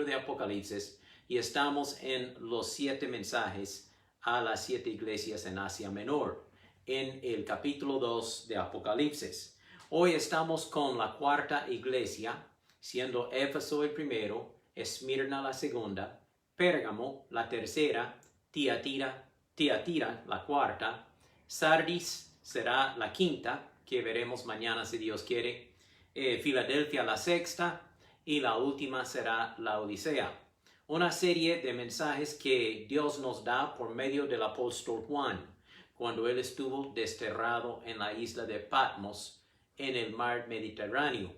de Apocalipsis y estamos en los 7 mensajes a las 7 iglesias en Asia Menor, en el capítulo 2 de Apocalipsis. Hoy estamos con la 4ª iglesia, siendo Éfeso el primero, Esmirna la segunda, Pérgamo la tercera, Tiatira la cuarta, Sardis será la quinta, que veremos mañana si Dios quiere, Filadelfia la sexta y la última será la Odisea. Una serie de mensajes que Dios nos da por medio del apóstol Juan, cuando él estuvo desterrado en la isla de Patmos en el mar Mediterráneo.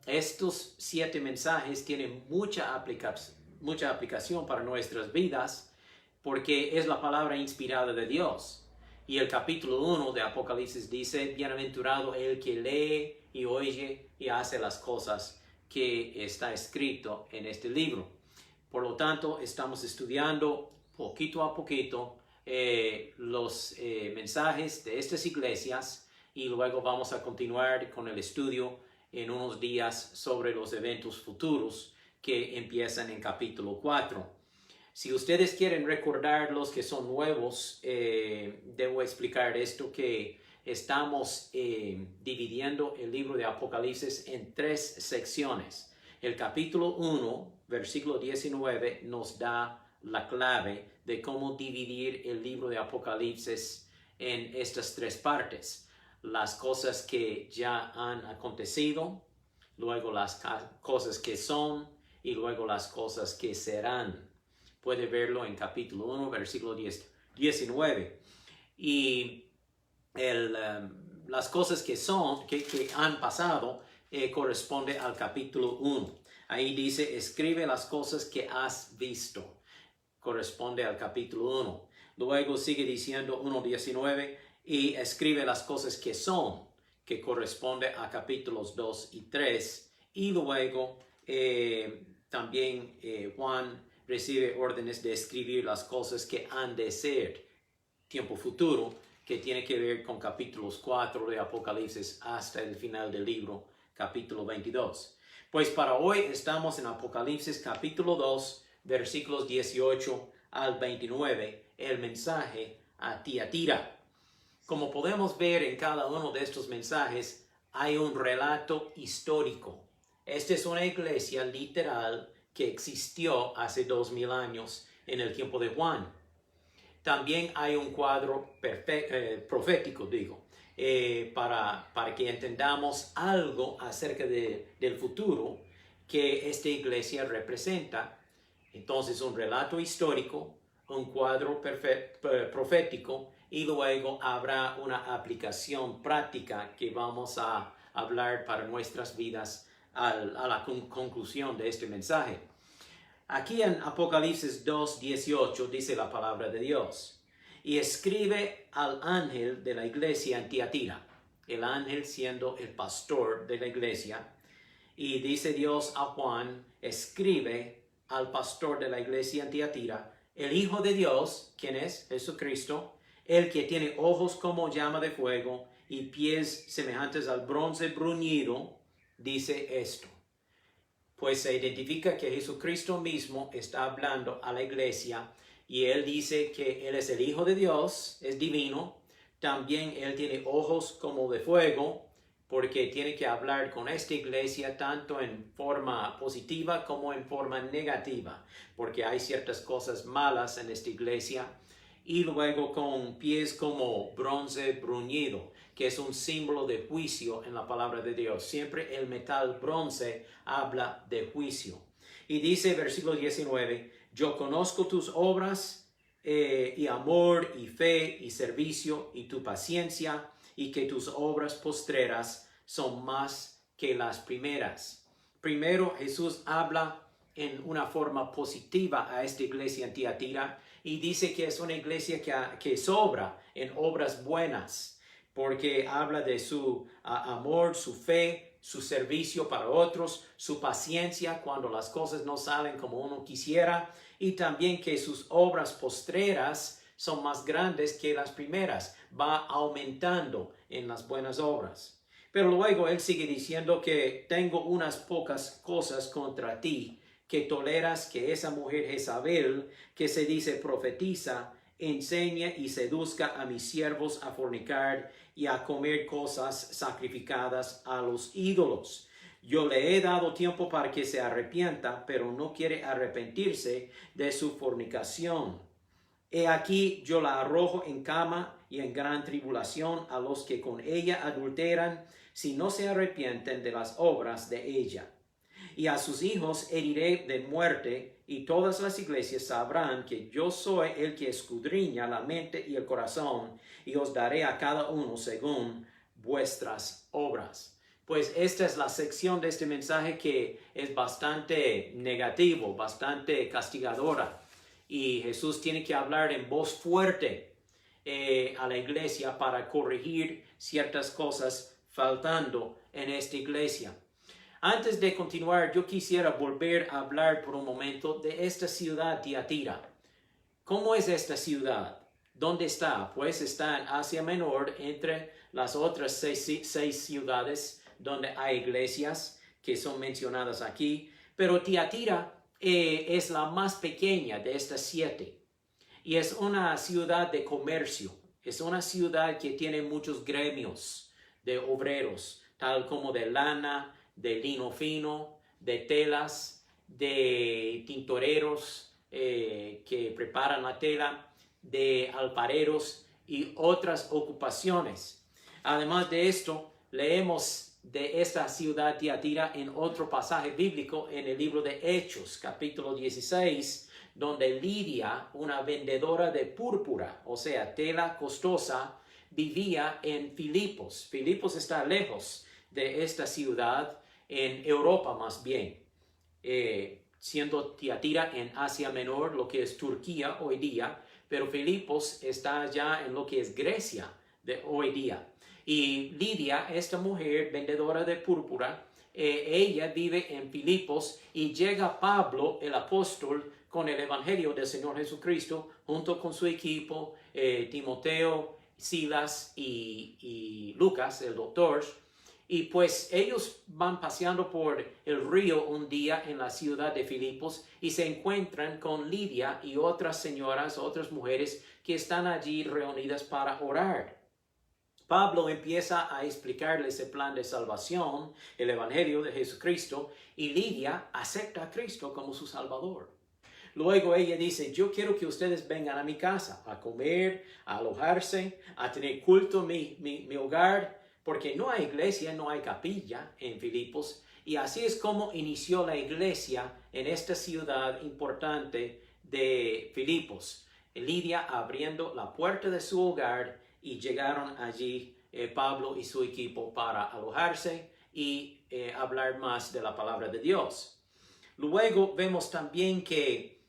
Estos 7 mensajes tienen mucha aplicación para nuestras vidas porque es la palabra inspirada de Dios. Y el capítulo 1 de Apocalipsis dice: bienaventurado el que lee y oye y hace las cosas que está escrito en este libro. Por lo tanto, estamos estudiando poquito a poquito los mensajes de estas iglesias y luego vamos a continuar con el estudio en unos días sobre los eventos futuros que empiezan en capítulo 4. Si ustedes quieren recordar, los que son nuevos, debo explicar esto, que estamos dividiendo el libro de Apocalipsis en 3 secciones. El capítulo 1, versículo 19, nos da la clave de cómo dividir el libro de Apocalipsis en estas 3 partes. Las cosas que ya han acontecido, luego las cosas que son y luego las cosas que serán. Puede verlo en capítulo 1, versículo 19. Y las cosas que son, que han pasado, corresponde al capítulo 1. Ahí dice: escribe las cosas que has visto. Corresponde al capítulo 1. Luego sigue diciendo 1:19. Y escribe las cosas que son, que corresponde a capítulos 2 y 3. Y luego también Juan recibe órdenes de escribir las cosas que han de ser, tiempo futuro, que tiene que ver con capítulos 4 de Apocalipsis hasta el final del libro, capítulo 22. Pues para hoy estamos en Apocalipsis capítulo 2, versículos 18 al 29, el mensaje a Tiatira. Como podemos ver en cada uno de estos mensajes, hay un relato histórico. Esta es una iglesia literal que existió hace 2000 años en el tiempo de Juan. También hay un cuadro profético, para que entendamos algo acerca del futuro que esta iglesia representa. Entonces, un relato histórico, un cuadro profético, y luego habrá una aplicación práctica que vamos a hablar para nuestras vidas a la conclusión de este mensaje. Aquí en Apocalipsis 2:18 dice la palabra de Dios: y escribe al ángel de la iglesia en Tiatira, el ángel siendo el pastor de la iglesia. Y dice Dios a Juan: escribe al pastor de la iglesia en Tiatira, el Hijo de Dios, ¿quién es? Jesucristo, el que tiene ojos como llama de fuego y pies semejantes al bronce bruñido, dice esto. Pues se identifica que Jesucristo mismo está hablando a la iglesia y él dice que él es el Hijo de Dios, es divino. También él tiene ojos como de fuego, porque tiene que hablar con esta iglesia tanto en forma positiva como en forma negativa, porque hay ciertas cosas malas en esta iglesia. Y luego con pies como bronce bruñido, que es un símbolo de juicio en la palabra de Dios. Siempre el metal bronce habla de juicio. Y dice versículo 19, yo conozco tus obras y amor y fe y servicio y tu paciencia, y que tus obras postreras son más que las primeras. Primero Jesús habla en una forma positiva a esta iglesia en Tiatira y dice que es una iglesia que sobra en obras buenas, porque habla de su amor, su fe, su servicio para otros, su paciencia cuando las cosas no salen como uno quisiera, y también que sus obras postreras son más grandes que las primeras, va aumentando en las buenas obras. Pero luego él sigue diciendo que tengo unas pocas cosas contra ti, que toleras que esa mujer Jezabel, que se dice profetiza, enseñe y seduzca a mis siervos a fornicar y a comer cosas sacrificadas a los ídolos? Yo le he dado tiempo para que se arrepienta, pero no quiere arrepentirse de su fornicación. He aquí yo la arrojo en cama y en gran tribulación a los que con ella adulteran, si no se arrepienten de las obras de ella. Y a sus hijos heriré de muerte, y todas las iglesias sabrán que yo soy el que escudriña la mente y el corazón, y os daré a cada uno según vuestras obras. Pues esta es la sección de este mensaje que es bastante negativo, bastante castigadora. Y Jesús tiene que hablar en voz fuerte a la iglesia para corregir ciertas cosas faltando en esta iglesia. Antes de continuar, yo quisiera volver a hablar por un momento de esta ciudad Tiatira. ¿Cómo es esta ciudad? ¿Dónde está? Pues está en Asia Menor, entre las otras seis ciudades donde hay iglesias que son mencionadas aquí. Pero Tiatira es la más pequeña de estas 7. Y es una ciudad de comercio. Es una ciudad que tiene muchos gremios de obreros, tal como de lana, de lino fino, de telas, de tintoreros que preparan la tela, de alfareros y otras ocupaciones. Además de esto, leemos de esta ciudad Tiatira en otro pasaje bíblico en el libro de Hechos, capítulo 16, donde Lidia, una vendedora de púrpura, o sea, tela costosa, vivía en Filipos. Filipos está lejos de esta ciudad, en Europa más bien, siendo Tiatira en Asia Menor, lo que es Turquía hoy día, pero Filipos está ya en lo que es Grecia de hoy día. Y Lidia, esta mujer vendedora de púrpura, ella vive en Filipos y llega Pablo, el apóstol, con el evangelio del Señor Jesucristo, junto con su equipo, Timoteo, Silas y Lucas, el doctor. Y pues ellos van paseando por el río un día en la ciudad de Filipos y se encuentran con Lidia y otras señoras, otras mujeres que están allí reunidas para orar. Pablo empieza a explicarles el plan de salvación, el evangelio de Jesucristo, y Lidia acepta a Cristo como su Salvador. Luego ella dice, yo quiero que ustedes vengan a mi casa a comer, a alojarse, a tener culto en mi hogar, porque no hay iglesia, no hay capilla en Filipos, y así es como inició la iglesia en esta ciudad importante de Filipos. Lidia abriendo la puerta de su hogar y llegaron allí Pablo y su equipo para alojarse y hablar más de la palabra de Dios. Luego vemos también que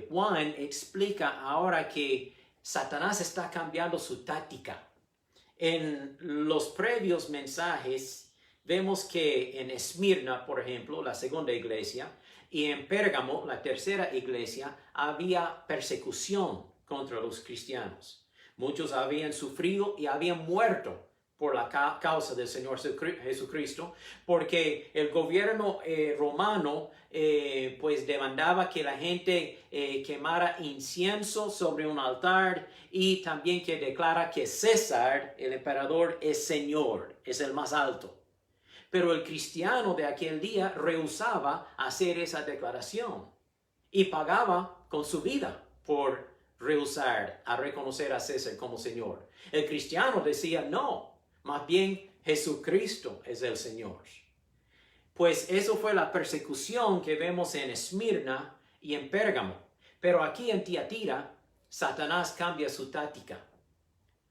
Juan explica ahora que Satanás está cambiando su táctica. En los previos mensajes vemos que en Esmirna, por ejemplo, la segunda iglesia, y en Pérgamo, la tercera iglesia, había persecución contra los cristianos. Muchos habían sufrido y habían muerto por la causa del Señor Jesucristo, porque el gobierno romano pues demandaba que la gente quemara incienso sobre un altar y también que declara que César, el emperador, es Señor, es el más alto. Pero el cristiano de aquel día rehusaba hacer esa declaración y pagaba con su vida por rehusar a reconocer a César como Señor. El cristiano decía no. Más bien, Jesucristo es el Señor. Pues eso fue la persecución que vemos en Esmirna y en Pérgamo. Pero aquí en Tiatira, Satanás cambia su táctica.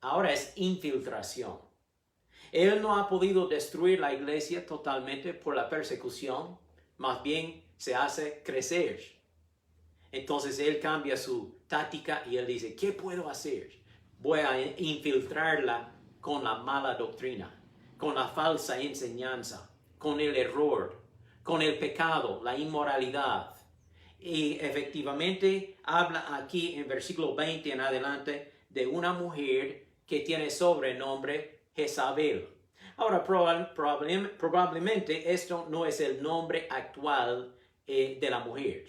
Ahora es infiltración. Él no ha podido destruir la iglesia totalmente por la persecución. Más bien, se hace crecer. Entonces, él cambia su táctica y él dice, ¿qué puedo hacer? Voy a infiltrarla con la mala doctrina, con la falsa enseñanza, con el error, con el pecado, la inmoralidad. Y efectivamente habla aquí en versículo 20 en adelante de una mujer que tiene sobrenombre Jezabel. Ahora probablemente esto no es el nombre actual de la mujer.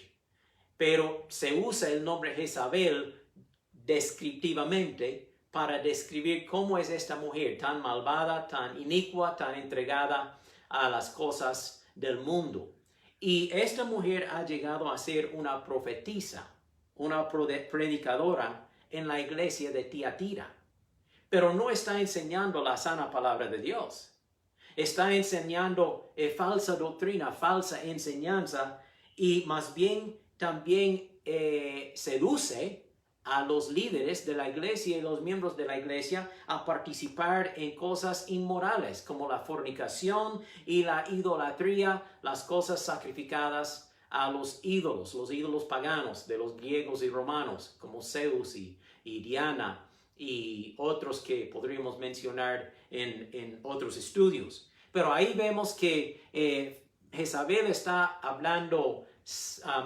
Pero se usa el nombre Jezabel descriptivamente para describir cómo es esta mujer tan malvada, tan inicua, tan entregada a las cosas del mundo. Y esta mujer ha llegado a ser una profetisa, una predicadora en la iglesia de Tiatira. Pero no está enseñando la sana palabra de Dios. Está enseñando falsa doctrina, falsa enseñanza, y más bien también seduce a los líderes de la iglesia y los miembros de la iglesia a participar en cosas inmorales como la fornicación y la idolatría, las cosas sacrificadas a los ídolos paganos de los griegos y romanos como Zeus y Diana y otros que podríamos mencionar en otros estudios. Pero ahí vemos que Jezabel está hablando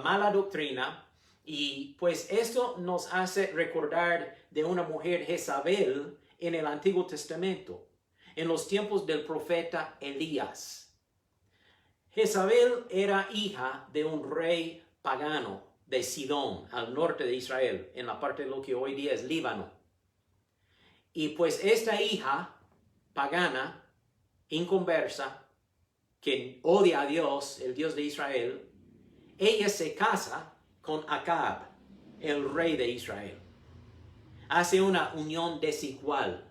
mala doctrina, y pues esto nos hace recordar de una mujer Jezabel en el Antiguo Testamento, en los tiempos del profeta Elías. Jezabel era hija de un rey pagano de Sidón, al norte de Israel, en la parte de lo que hoy día es Líbano. Y pues esta hija pagana, inconversa, que odia a Dios, el Dios de Israel, ella se casa con Acab, el rey de Israel. Hace una unión desigual.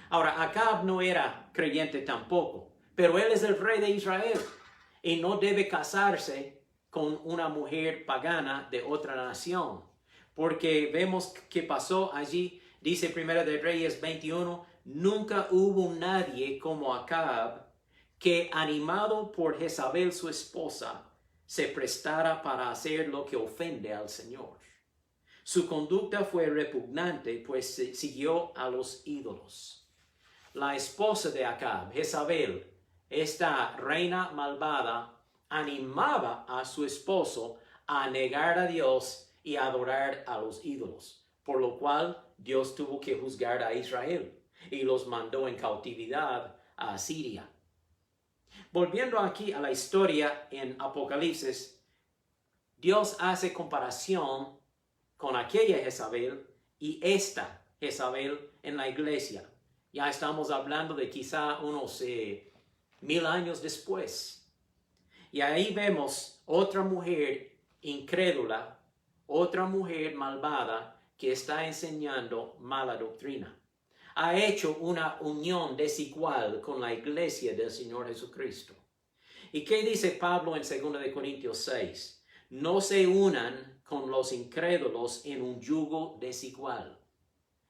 Ahora, Acab no era creyente tampoco, pero él es el rey de Israel y no debe casarse con una mujer pagana de otra nación, porque vemos que pasó allí. Dice Primera de Reyes 21, nunca hubo nadie como Acab que, animado por Jezabel su esposa, se prestara para hacer lo que ofende al Señor. Su conducta fue repugnante, pues siguió a los ídolos. La esposa de Acab, Jezabel, esta reina malvada, animaba a su esposo a negar a Dios y a adorar a los ídolos, por lo cual Dios tuvo que juzgar a Israel y los mandó en cautividad a Asiria. Volviendo aquí a la historia en Apocalipsis, Dios hace comparación con aquella Jezabel y esta Jezabel en la iglesia. Ya estamos hablando de quizá unos 1000 años después. Y ahí vemos otra mujer incrédula, otra mujer malvada que está enseñando mala doctrina. Ha hecho una unión desigual con la iglesia del Señor Jesucristo. ¿Y qué dice Pablo en 2 Corintios 6? No se unan con los incrédulos en un yugo desigual.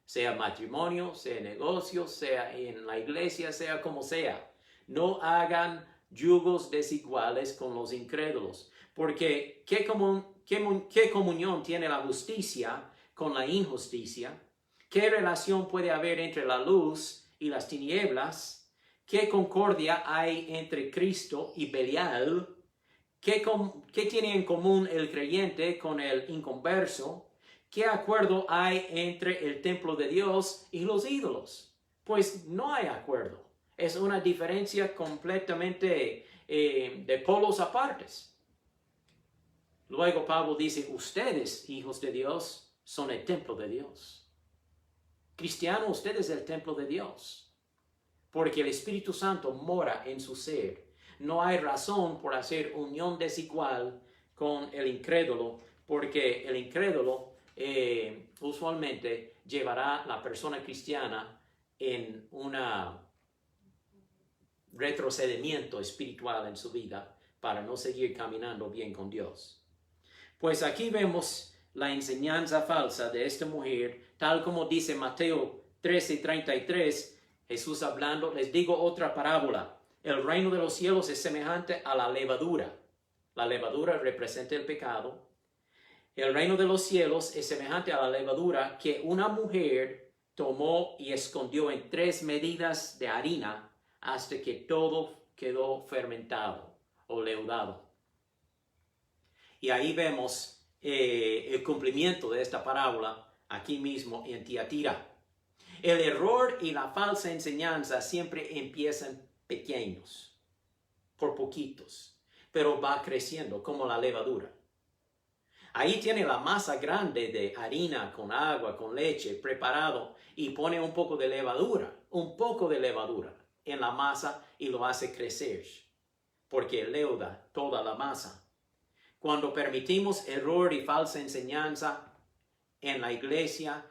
Sea matrimonio, sea negocio, sea en la iglesia, sea como sea. No hagan yugos desiguales con los incrédulos. Porque ¿qué comunión tiene la justicia con la injusticia? ¿Qué relación puede haber entre la luz y las tinieblas? ¿Qué concordia hay entre Cristo y Belial? ¿Qué tiene en común el creyente con el inconverso? ¿Qué acuerdo hay entre el templo de Dios y los ídolos? Pues no hay acuerdo. Es una diferencia completamente de polos apartes. Luego Pablo dice, ustedes, hijos de Dios, son el templo de Dios. Cristiano, usted es el templo de Dios, porque el Espíritu Santo mora en su ser. No hay razón por hacer unión desigual con el incrédulo, porque el incrédulo usualmente llevará a la persona cristiana en un retrocedimiento espiritual en su vida para no seguir caminando bien con Dios. Pues aquí vemos la enseñanza falsa de esta mujer, tal como dice Mateo 13:33, Jesús hablando, les digo otra parábola. El reino de los cielos es semejante a la levadura. La levadura representa el pecado. El reino de los cielos es semejante a la levadura que una mujer tomó y escondió en 3 medidas de harina hasta que todo quedó fermentado o leudado. Y ahí vemos el cumplimiento de esta parábola aquí mismo en Tiatira. El error y la falsa enseñanza siempre empiezan pequeños, por poquitos. pero va creciendo como la levadura. Ahí tiene la masa grande de harina con agua, con leche preparado y pone un poco de levadura en la masa y lo hace crecer, porque leuda toda la masa. Cuando permitimos error y falsa enseñanza en la iglesia,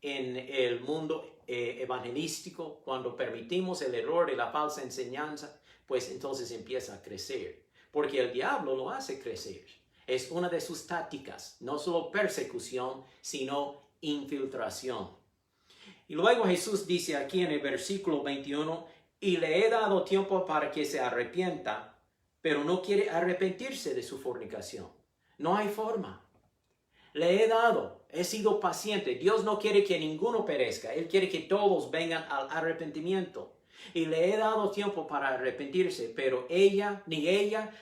en el mundo evangelístico, cuando permitimos el error y la falsa enseñanza, pues entonces empieza a crecer, porque el diablo lo hace crecer. Es una de sus tácticas, no solo persecución, sino infiltración. Y luego Jesús dice aquí en el versículo 21, y le he dado tiempo para que se arrepienta, pero no quiere arrepentirse de su fornicación. No hay forma. Le he dado, he sido paciente. Dios no quiere que ninguno perezca. Él quiere que todos vengan al arrepentimiento. Y le he dado tiempo para arrepentirse, pero ella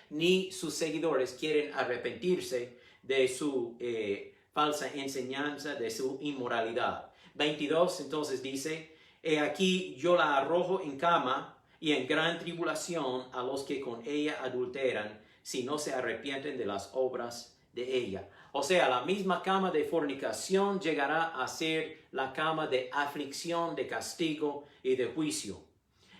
ni sus seguidores quieren arrepentirse de su falsa enseñanza, de su inmoralidad. 22 entonces dice, he aquí yo la arrojo en cama y en gran tribulación a los que con ella adulteran, si no se arrepienten de las obras de ella. O sea, la misma cama de fornicación llegará a ser la cama de aflicción, de castigo y de juicio.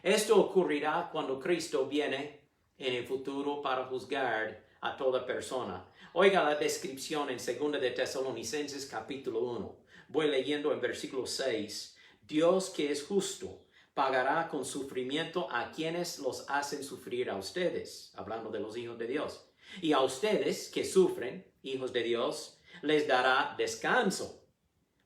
Esto ocurrirá cuando Cristo viene en el futuro para juzgar a toda persona. Oiga la descripción en 2 de Tesalonicenses capítulo 1. Voy leyendo en versículo 6. Dios que es justo pagará con sufrimiento a quienes los hacen sufrir a ustedes, hablando de los hijos de Dios. Y a ustedes que sufren, hijos de Dios, les dará descanso,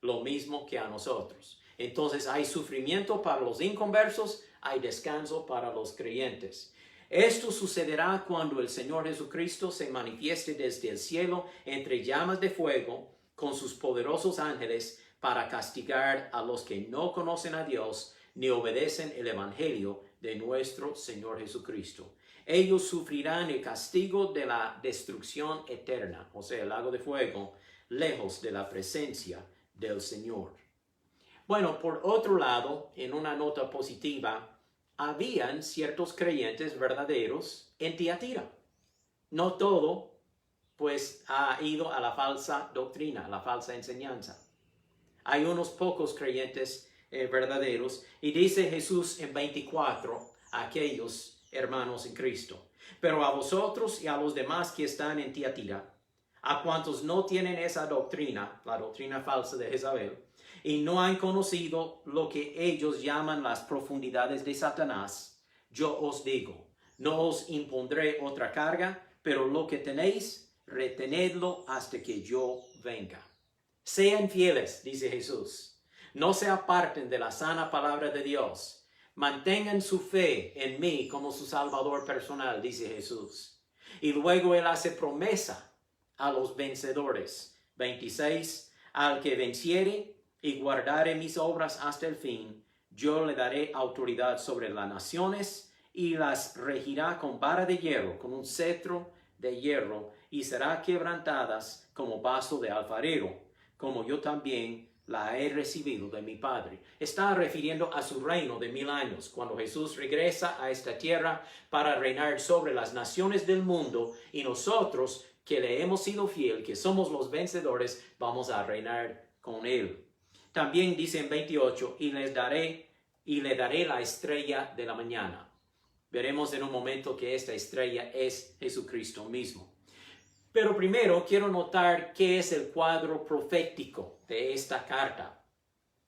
lo mismo que a nosotros. Entonces hay sufrimiento para los inconversos, hay descanso para los creyentes. Esto sucederá cuando el Señor Jesucristo se manifieste desde el cielo entre llamas de fuego con sus poderosos ángeles para castigar a los que no conocen a Dios ni obedecen el evangelio de nuestro Señor Jesucristo. Ellos sufrirán el castigo de la destrucción eterna, o sea, el lago de fuego, lejos de la presencia del Señor. Bueno, por otro lado, en una nota positiva, habían ciertos creyentes verdaderos en Tiatira. No todo, pues, ha ido a la falsa doctrina, a la falsa enseñanza. Hay unos pocos creyentes verdaderos, y dice Jesús en 24 a aquellos hermanos en Cristo: pero a vosotros y a los demás que están en Tiatira, a cuantos no tienen esa doctrina, la doctrina falsa de Jezabel, y no han conocido lo que ellos llaman las profundidades de Satanás, yo os digo, no os impondré otra carga, pero lo que tenéis, retenedlo hasta que yo venga. Sean fieles, dice Jesús. No se aparten de la sana palabra de Dios. Mantengan su fe en mí como su Salvador personal, dice Jesús. Y luego Él hace promesa a los vencedores. 26. Al que venciere y guardare mis obras hasta el fin, yo le daré autoridad sobre las naciones y las regirá con vara de hierro, con un cetro de hierro, y será quebrantadas como vaso de alfarero, como yo también la he recibido de mi Padre. Está refiriendo a su reino de 1000 años, cuando Jesús regresa a esta tierra para reinar sobre las naciones del mundo, y nosotros que le hemos sido fiel, que somos los vencedores, vamos a reinar con Él. También dice en 28, y le daré la estrella de la mañana. Veremos en un momento que esta estrella es Jesucristo mismo. Pero primero quiero notar qué es el cuadro profético de esta carta.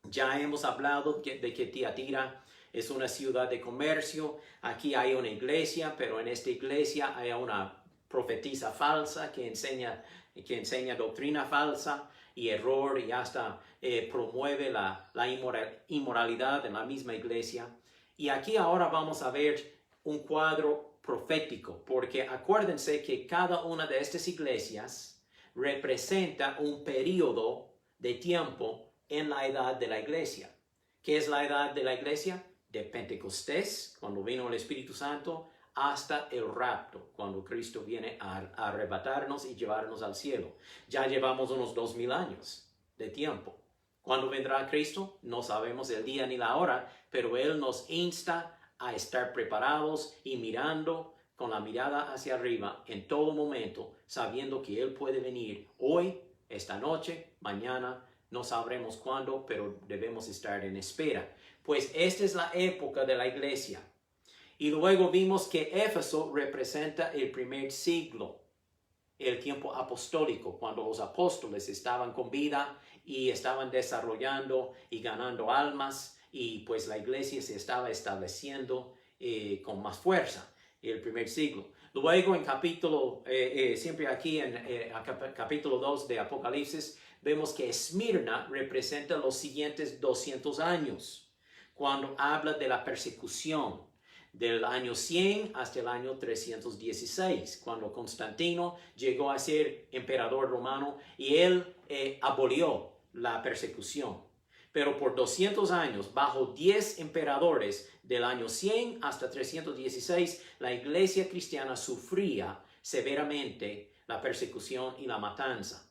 Ya hemos hablado de que Tiatira es una ciudad de comercio. Aquí hay una iglesia, pero en esta iglesia hay una profetisa falsa que enseña doctrina falsa y error, y hasta promueve la inmoralidad en la misma iglesia. Y aquí ahora vamos a ver un cuadro profético, porque acuérdense que cada una de estas iglesias representa un periodo de tiempo en la edad de la iglesia. ¿Qué es la edad de la iglesia? De Pentecostés, cuando vino el Espíritu Santo, hasta el rapto, cuando Cristo viene a arrebatarnos y llevarnos al cielo. Ya llevamos unos 2000 años de tiempo. ¿Cuándo vendrá Cristo? No sabemos el día ni la hora, pero Él nos insta a estar preparados y mirando con la mirada hacia arriba en todo momento, sabiendo que Él puede venir hoy, esta noche, mañana, no sabremos cuándo, pero debemos estar en espera. Pues esta es la época de la iglesia. Y luego vimos que Éfeso representa el primer siglo, el tiempo apostólico, cuando los apóstoles estaban con vida y estaban desarrollando y ganando almas, y pues la iglesia se estaba estableciendo con más fuerza, el primer siglo. Luego en capítulo, siempre aquí en capítulo 2 de Apocalipsis, vemos que Esmirna representa los siguientes 200 años, cuando habla de la persecución del año 100 hasta el año 316, cuando Constantino llegó a ser emperador romano y él abolió la persecución. Pero por 200 años, bajo 10 emperadores del año 100 hasta 316, la iglesia cristiana sufría severamente la persecución y la matanza.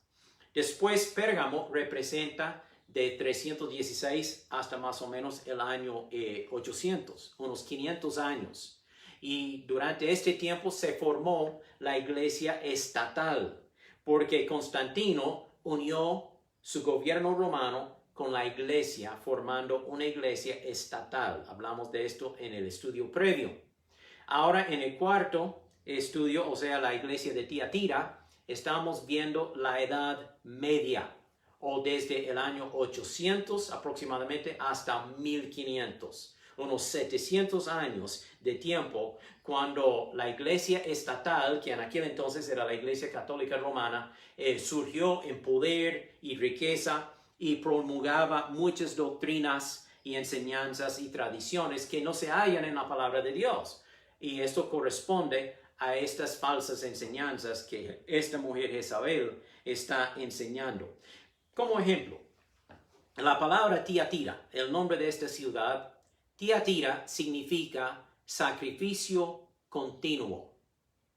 Después, Pérgamo representa de 316 hasta más o menos el año 800, unos 500 años. Y durante este tiempo se formó la iglesia estatal, porque Constantino unió su gobierno romano con la iglesia, formando una iglesia estatal. Hablamos de esto en el estudio previo. Ahora en el cuarto estudio, o sea, la iglesia de Tiatira, estamos viendo la Edad Media, o desde el año 800 aproximadamente hasta 1500, unos 700 años de tiempo, cuando la iglesia estatal, que en aquel entonces era la iglesia católica romana, surgió en poder y riqueza y promulgaba muchas doctrinas y enseñanzas y tradiciones que no se hallan en la palabra de Dios. Y esto corresponde a estas falsas enseñanzas que esta mujer Jezabel está enseñando. Como ejemplo, la palabra Tiatira, el nombre de esta ciudad, Tiatira significa sacrificio continuo,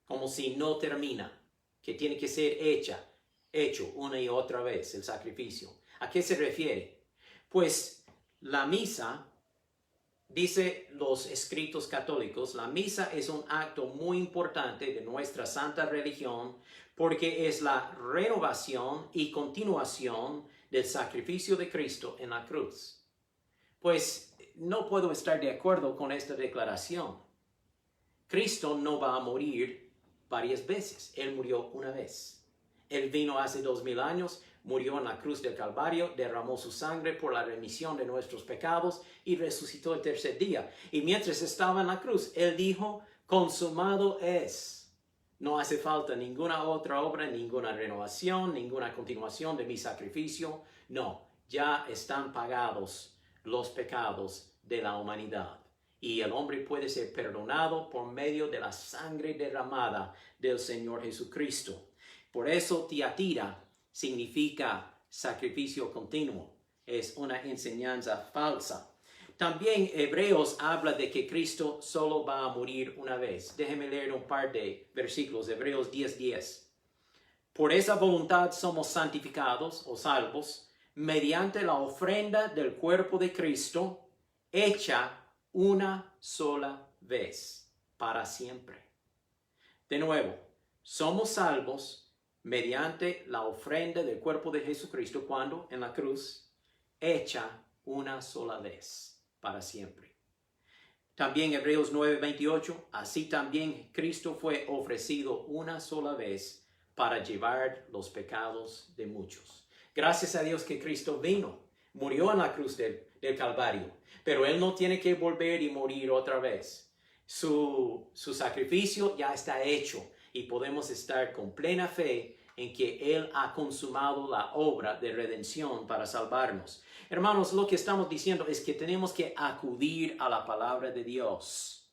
como si no termina, que tiene que ser hecho una y otra vez el sacrificio. ¿A qué se refiere? Pues la misa, dice los escritos católicos, la misa es un acto muy importante de nuestra santa religión porque es la renovación y continuación del sacrificio de Cristo en la cruz. Pues no puedo estar de acuerdo con esta declaración. Cristo no va a morir varias veces. Él murió una vez. Él vino hace 2000 años, murió en la cruz del Calvario, derramó su sangre por la remisión de nuestros pecados y resucitó el tercer día. Y mientras estaba en la cruz, Él dijo, consumado es. No hace falta ninguna otra obra, ninguna renovación, ninguna continuación de mi sacrificio. No, ya están pagados los pecados de la humanidad. Y el hombre puede ser perdonado por medio de la sangre derramada del Señor Jesucristo. Por eso Tiatira significa sacrificio continuo. Es una enseñanza falsa. También Hebreos habla de que Cristo solo va a morir una vez. Déjeme leer un par de versículos. Hebreos 10:10. Por esa voluntad somos santificados o salvos mediante la ofrenda del cuerpo de Cristo hecha una sola vez para siempre. De nuevo, somos salvos mediante la ofrenda del cuerpo de Jesucristo cuando en la cruz, hecha una sola vez para siempre. También Hebreos 9:28, así también Cristo fue ofrecido una sola vez para llevar los pecados de muchos. Gracias a Dios que Cristo vino, murió en la cruz del Calvario, pero Él no tiene que volver y morir otra vez. Su sacrificio ya está hecho y podemos estar con plena fe en que Él ha consumado la obra de redención para salvarnos. Hermanos, lo que estamos diciendo es que tenemos que acudir a la palabra de Dios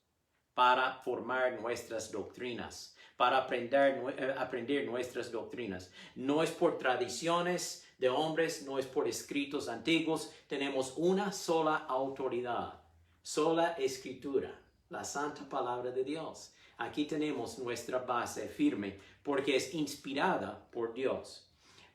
para formar nuestras doctrinas, para aprender nuestras doctrinas. No es por tradiciones de hombres, no es por escritos antiguos. Tenemos una sola autoridad, sola escritura, la santa palabra de Dios. Aquí tenemos nuestra base firme porque es inspirada por Dios.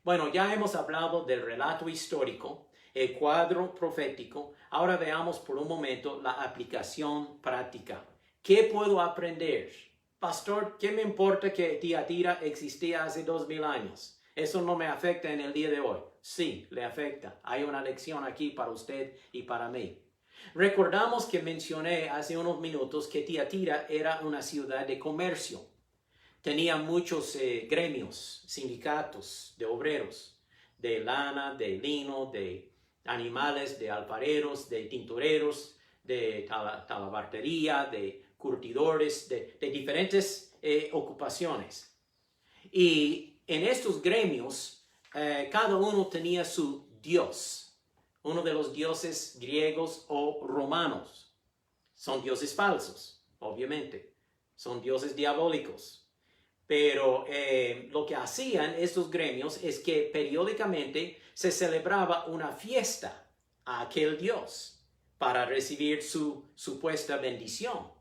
Bueno, ya hemos hablado del relato histórico, el cuadro profético. Ahora veamos por un momento la aplicación práctica. ¿Qué puedo aprender pastor, ¿qué me importa que Tiatira existía hace 2000 años? Eso no me afecta en el día de hoy. Sí, le afecta. Hay una lección aquí para usted y para mí. Recordamos que mencioné hace unos minutos que Tiatira era una ciudad de comercio. Tenía muchos gremios, sindicatos de obreros, de lana, de lino, de animales, de alfareros, de tintoreros, de talabartería, de curtidores, de diferentes ocupaciones. Y en estos gremios, cada uno tenía su dios, uno de los dioses griegos o romanos. Son dioses falsos, obviamente. Son dioses diabólicos. Pero lo que hacían estos gremios es que periódicamente se celebraba una fiesta a aquel dios para recibir su supuesta bendición.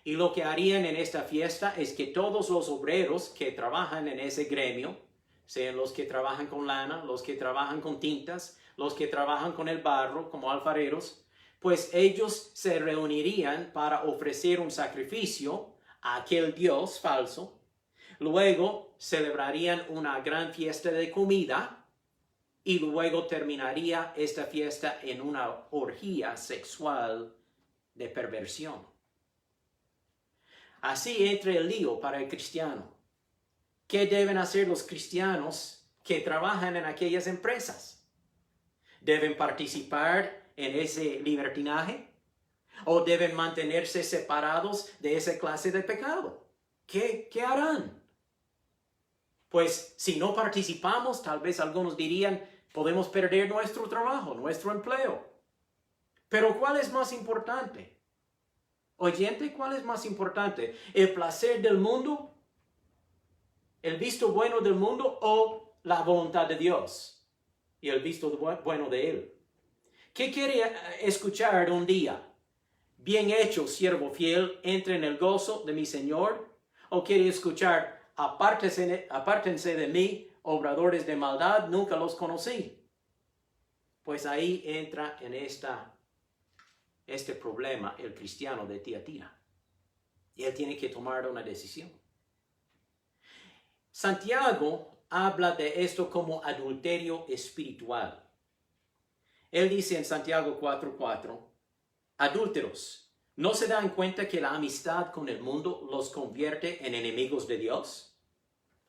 Y lo que harían en esta fiesta es que todos los obreros que trabajan en ese gremio, sean los que trabajan con lana, los que trabajan con tintas, los que trabajan con el barro como alfareros, pues ellos se reunirían para ofrecer un sacrificio a aquel dios falso. Luego celebrarían una gran fiesta de comida y luego terminaría esta fiesta en una orgía sexual de perversión. Así entra el lío para el cristiano. ¿Qué deben hacer los cristianos que trabajan en aquellas empresas? ¿Deben participar en ese libertinaje? ¿O deben mantenerse separados de esa clase de pecado? ¿Qué harán? Pues si no participamos, tal vez algunos dirían, podemos perder nuestro trabajo, nuestro empleo. Pero ¿cuál es más importante? Oyente, ¿cuál es más importante? ¿El placer del mundo? ¿El visto bueno del mundo o la voluntad de Dios y el visto bueno de Él? ¿Qué quiere escuchar un día? Bien hecho, siervo fiel, entre en el gozo de mi Señor. ¿O quiere escuchar, apártense de mí, obradores de maldad, nunca los conocí? Pues ahí entra en este problema el cristiano de Tiatira. Y él tiene que tomar una decisión. Santiago habla de esto como adulterio espiritual. Él dice en Santiago 4:4, adúlteros, ¿no se dan cuenta que la amistad con el mundo los convierte en enemigos de Dios?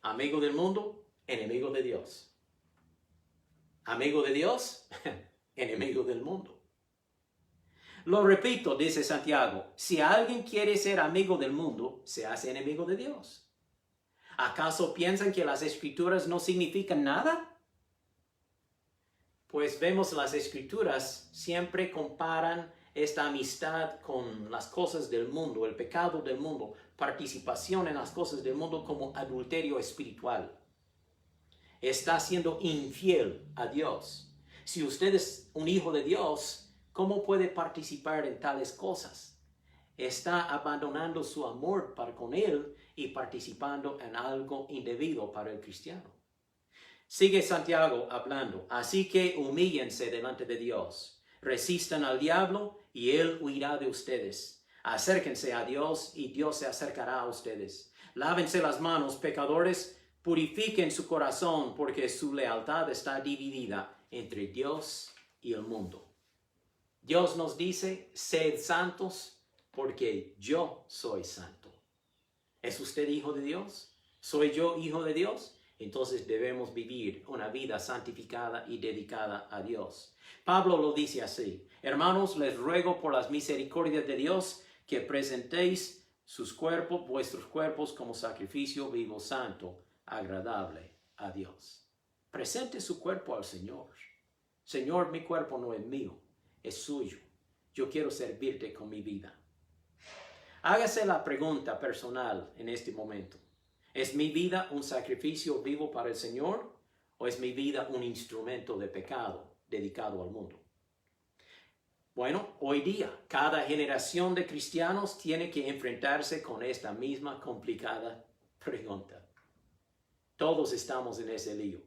Amigo del mundo, enemigo de Dios. Amigo de Dios, enemigo del mundo. Lo repito, dice Santiago, si alguien quiere ser amigo del mundo, se hace enemigo de Dios. ¿Acaso piensan que las escrituras no significan nada? Pues vemos las escrituras siempre comparan esta amistad con las cosas del mundo, el pecado del mundo, participación en las cosas del mundo como adulterio espiritual. Está siendo infiel a Dios. Si usted es un hijo de Dios, ¿cómo puede participar en tales cosas? Está abandonando su amor para con Él y participando en algo indebido para el cristiano. Sigue Santiago hablando. Así que humíllense delante de Dios. Resistan al diablo y Él huirá de ustedes. Acérquense a Dios y Dios se acercará a ustedes. Lávense las manos, pecadores. Purifiquen su corazón porque su lealtad está dividida entre Dios y el mundo. Dios nos dice, sed santos porque yo soy santo. ¿Es usted hijo de Dios? ¿Soy yo hijo de Dios? Entonces debemos vivir una vida santificada y dedicada a Dios. Pablo lo dice así, hermanos, les ruego por las misericordias de Dios que presentéis vuestros cuerpos como sacrificio vivo, santo, agradable a Dios. Presente su cuerpo al Señor. Señor, mi cuerpo no es mío, es suyo. Yo quiero servirte con mi vida. Hágase la pregunta personal en este momento. ¿Es mi vida un sacrificio vivo para el Señor o es mi vida un instrumento de pecado dedicado al mundo? Bueno, hoy día cada generación de cristianos tiene que enfrentarse con esta misma complicada pregunta. Todos estamos en ese lío.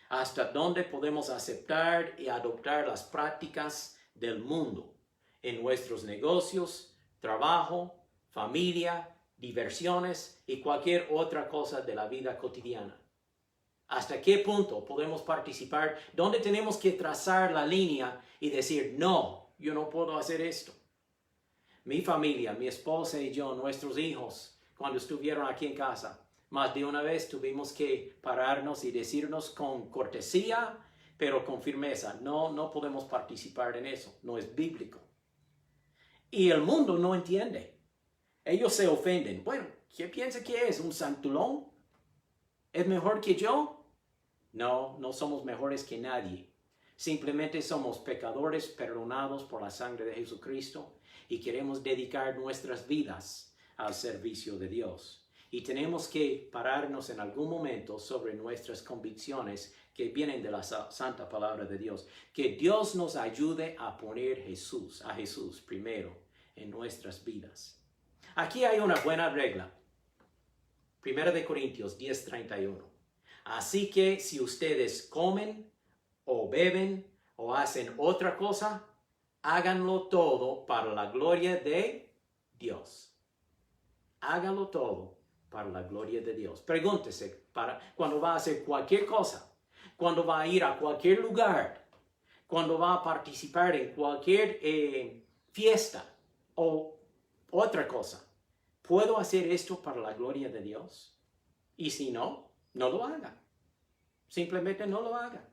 ¿Hasta dónde podemos aceptar y adoptar las prácticas del mundo en nuestros negocios, trabajo, familia, diversiones y cualquier otra cosa de la vida cotidiana. ¿Hasta qué punto podemos participar? ¿Dónde tenemos que trazar la línea y decir, no, yo no puedo hacer esto? Mi familia, mi esposa y yo, nuestros hijos, cuando estuvieron aquí en casa, más de una vez tuvimos que pararnos y decirnos con cortesía, pero con firmeza, no podemos participar en eso, no es bíblico. Y el mundo no entiende. Ellos se ofenden. Bueno, ¿qué piensa que es? ¿Un santulón? ¿Es mejor que yo? No somos mejores que nadie. Simplemente somos pecadores perdonados por la sangre de Jesucristo y queremos dedicar nuestras vidas al servicio de Dios. Y tenemos que pararnos en algún momento sobre nuestras convicciones que vienen de la santa palabra de Dios. Que Dios nos ayude a poner a Jesús primero en nuestras vidas. Aquí hay una buena regla. 1 Corintios 10:31. Así que si ustedes comen o beben o hacen otra cosa, háganlo todo para la gloria de Dios. Háganlo todo para la gloria de Dios. Pregúntese cuando va a hacer cualquier cosa, cuando va a ir a cualquier lugar, cuando va a participar en cualquier fiesta o otra cosa. ¿Puedo hacer esto para la gloria de Dios? Y si no lo haga. Simplemente no lo haga.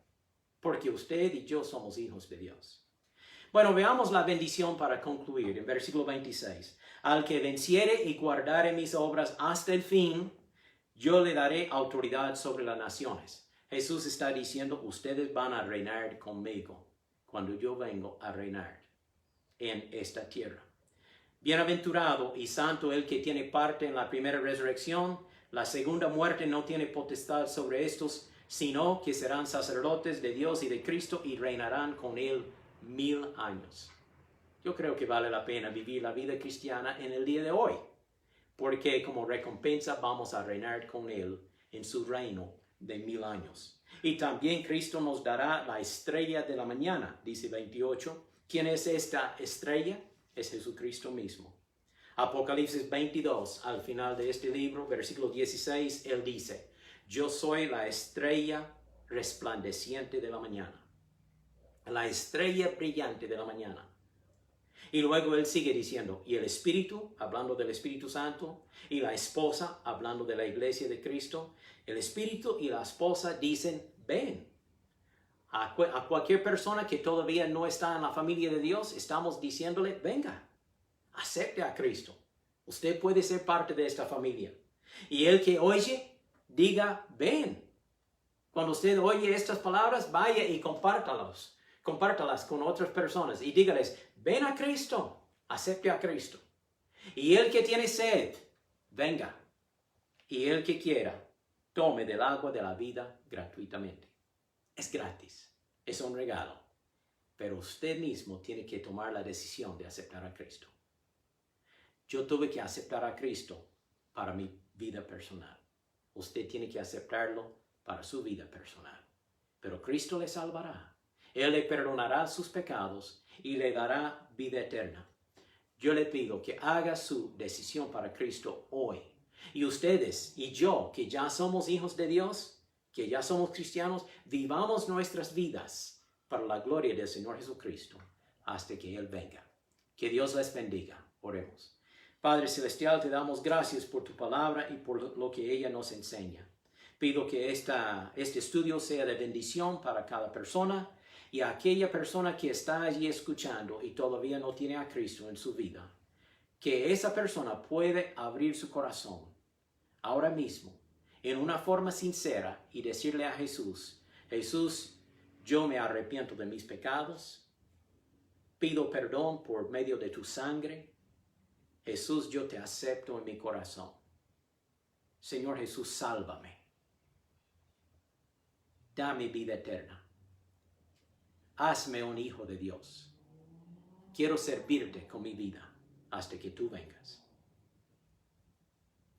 Porque usted y yo somos hijos de Dios. Bueno, veamos la bendición para concluir en versículo 26. Al que venciere y guardare mis obras hasta el fin, yo le daré autoridad sobre las naciones. Jesús está diciendo, ustedes van a reinar conmigo cuando yo vengo a reinar en esta tierra. Bienaventurado y santo el que tiene parte en la primera resurrección. La segunda muerte no tiene potestad sobre estos, sino que serán sacerdotes de Dios y de Cristo y reinarán con Él 1000 años. Yo creo que vale la pena vivir la vida cristiana en el día de hoy, porque como recompensa vamos a reinar con Él en su reino de 1000 años. Y también Cristo nos dará la estrella de la mañana, dice 28. ¿Quién es esta estrella? Es Jesucristo mismo. Apocalipsis 22, al final de este libro, versículo 16, Él dice, yo soy la estrella resplandeciente de la mañana. La estrella brillante de la mañana. Y luego Él sigue diciendo, y el Espíritu, hablando del Espíritu Santo, y la esposa, hablando de la iglesia de Cristo, el Espíritu y la esposa dicen, ven. A cualquier persona que todavía no está en la familia de Dios, estamos diciéndole, venga. Acepte a Cristo. Usted puede ser parte de esta familia. Y el que oye, diga, ven. Cuando usted oye estas palabras, vaya y compártalas con otras personas y dígales, ven a Cristo, acepte a Cristo. Y el que tiene sed, venga. Y el que quiera, tome del agua de la vida gratuitamente. Es gratis, es un regalo. Pero usted mismo tiene que tomar la decisión de aceptar a Cristo. Yo tuve que aceptar a Cristo para mi vida personal. Usted tiene que aceptarlo para su vida personal. Pero Cristo le salvará. Él le perdonará sus pecados y le dará vida eterna. Yo le pido que haga su decisión para Cristo hoy. Y ustedes y yo, que ya somos hijos de Dios, que ya somos cristianos, vivamos nuestras vidas para la gloria del Señor Jesucristo hasta que Él venga. Que Dios les bendiga. Oremos. Padre Celestial, te damos gracias por tu palabra y por lo que ella nos enseña. Pido que este estudio sea de bendición para cada persona y a aquella persona que está allí escuchando y todavía no tiene a Cristo en su vida. Que esa persona puede abrir su corazón ahora mismo en una forma sincera y decirle a Jesús, Jesús, yo me arrepiento de mis pecados, pido perdón por medio de tu sangre. Jesús, yo te acepto en mi corazón. Señor Jesús, sálvame. Dame vida eterna. Hazme un hijo de Dios. Quiero servirte con mi vida hasta que tú vengas.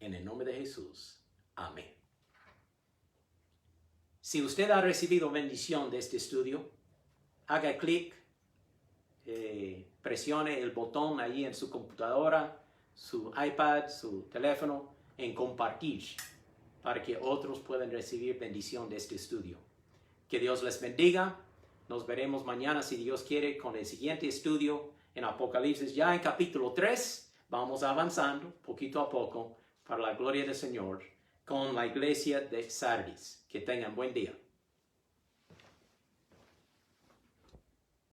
En el nombre de Jesús. Amén. Si usted ha recibido bendición de este estudio, haga clic. Presione el botón ahí en su computadora su iPad, su teléfono, en compartir para que otros puedan recibir bendición de este estudio. Que Dios les bendiga. Nos veremos mañana, si Dios quiere, con el siguiente estudio en Apocalipsis. Ya en capítulo 3 vamos avanzando poquito a poco para la gloria del Señor con la iglesia de Sardis. Que tengan buen día.